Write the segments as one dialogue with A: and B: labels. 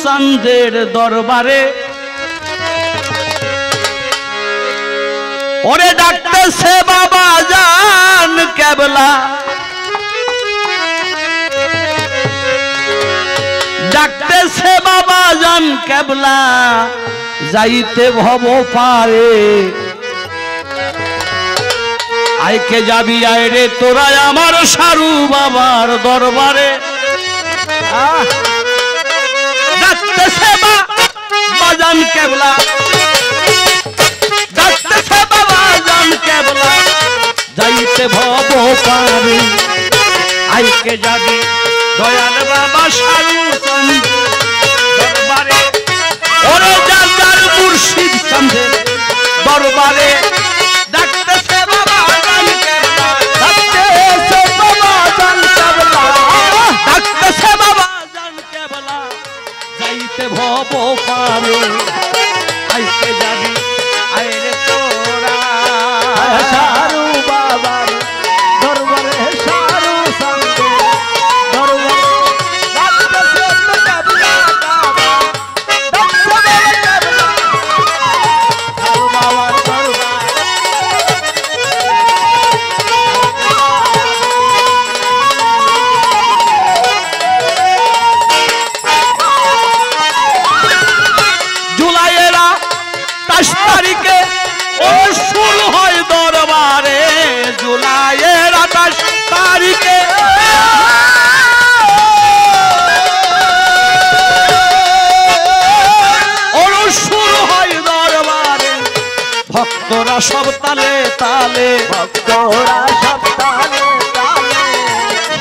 A: চাঁদের দরবারে ওরে ডাকতেছে বাবা জান কেবলা ডাকতেছে বাবা জান কেবলা যাইতে ভব পারে আইকে যাবি আয় রে তোরা আমার সারু বাবার দরবারে ডাকতেছে বাবা জান কেবলা ডাকতেছে বাবা জান কেবলা যাইতে ভব পারে আইকে যাবি দয়াল বাবা সারু দরবারে ওরে যার যার মুর্শিদ চাঁদের দরবারে ডাকতেছে বাবা জান কেবলা ডাকতেছে বাবা জান কেবলা ডাকতেছে বাবা জান কেবলা যাইতে ভব পারে আইতে যাবি আইরে তোরা সারু বাবার দরবারে সারু চাঁদের দরবারে ডাকতেছে কেবলা ভক্তরা সব তালে তালে ভক্তরা সব তালে তালে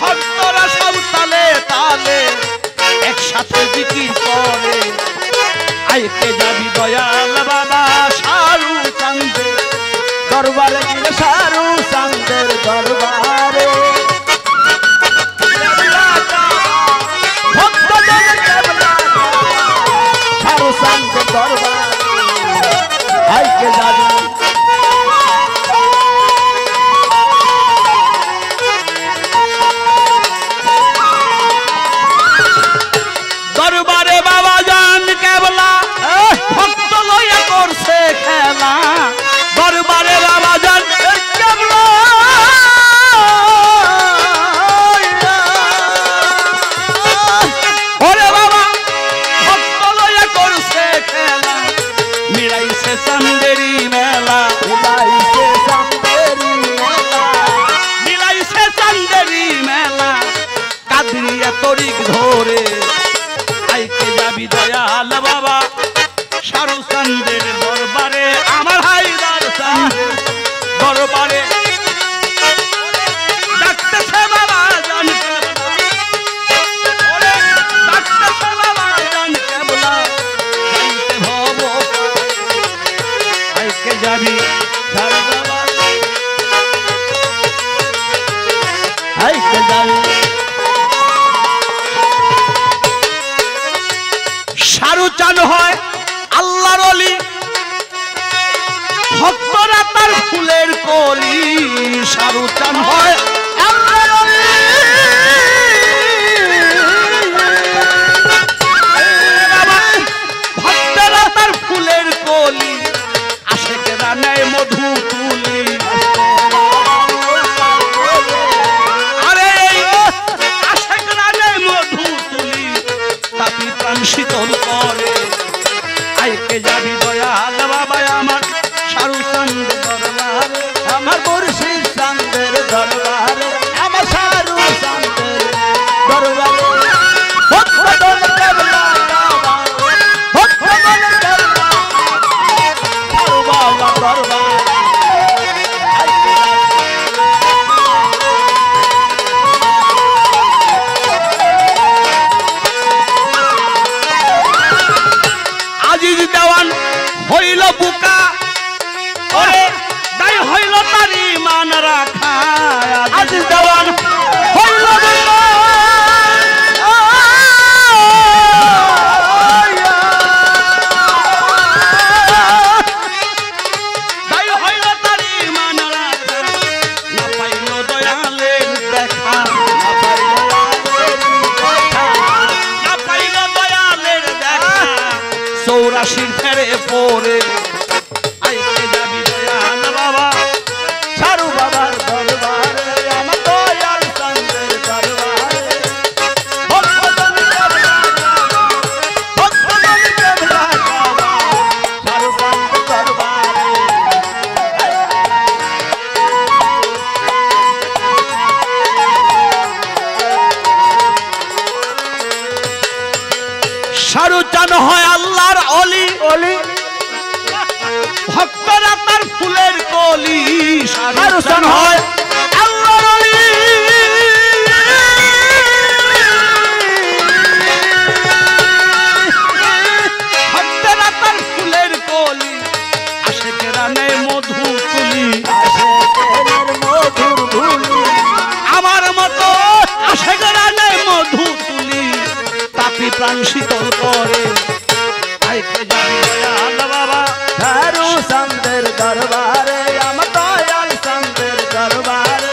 A: ভক্তরা সব তালে তালে একসাথে জিকির করে আইতে যাবি দয়াল বাবা সারু চাঁদের দরবারে সারু চাঁদের দরবারে ভক্তদের কেবলা সারু চাঁদের দরবারে আইকে যাবি দরবারে বাবা জান কেবলা ভক্ত লইয়া করছে খেলা দরবারে বাবা জান কেবলা ওরে বাবা ভক্ত লইয়া করছে খেলা মিলাইছে চাঁদেরি মেলা মিলাইছে চাঁদেরি মেলা মিলাইছে চাঁদেরি মেলা কাদরিয়া তরিক ধরে আইকে যাবি দয়াল বাবা সারু চাঁদের দরবারে আমার হায়দার চাঁদের দরবারে ডাকতেছে বাবা জান কেবলা ডাকতেছে বাবা জান কেবলা যাইতে ভব আইকে যাবি সারু বাবা আইকে যাবি সারু চান হয় আল্লাহর ওলি ভক্তরা তার ফুলের কলি সারু চান হয় আল্লাহর ওলি ভক্তরা তার ফুলের কলি আশেকেরা নেয় মধু তুলি আরে আশেকেরা নেয় মধু তুলি তাপি প্রাণ শীতল করে আইকে যাবি দয়াল বাবা আমার সারু চাঁদের দরবারে আমার মুর্শিদ চাঁদের দরবারে আমার সারু চাঁদের দরবারে ভক্তদের কেবলা ভক্তদের কেবলা সারু বাবা দরবারে আজিজ দেওয়ান হইল বুকা ওরে দাই হইল তারি মান রাখা আজিজ দেওয়ান হইল বুকা দাই হইল তারি মান রাখা না পাইল দয়ালের দেখা না পাইল দয়ালের দেখা 84 ফেরে পরে আইতে যাবি দয়াল বাবা সারু বাবার দরবারে আমার দয়াল চাঁদের দরবারে ভক্তজন কেবলা সারু চাঁদের দরবারে সারু চান হয় আল্লাহর অলি অলি ভক্তরা তার ফুলের কলি সারু চান হয় আল্লাহর অলি ভক্তরা তার ফুলের কলি আশিকেরা নেয় মধু তুলি আশিকের মধুর ধুলি আমার মতো আশিকেরা নেয় মধু তুলি তাপি প্রাণ শীতল করে আইতে যাবি দয়াল বাবা সারু চাঁদের দরবারে আমার দয়াল চাঁদের দরবারে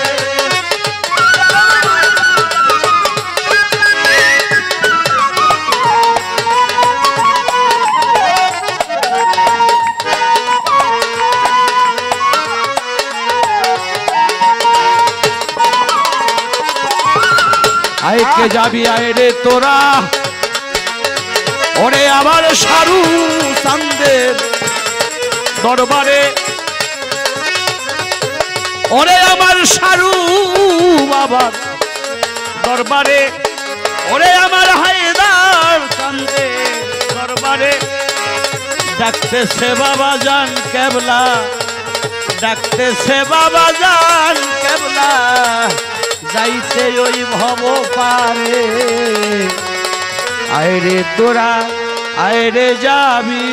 A: আইকে যাবি আয় রে তোরা ওরে আমার সারু চাঁদের দরবারে ওরে আমার সারু বাবার দরবারে ওরে আমার হায়দার চাঁদের দরবারে ডাকতেছে বাবা জান কেবলা ডাকতেছে বাবা জান কেবলা যাইতে ওই ভব পারে আয় রে তোরা আয় রে যাবি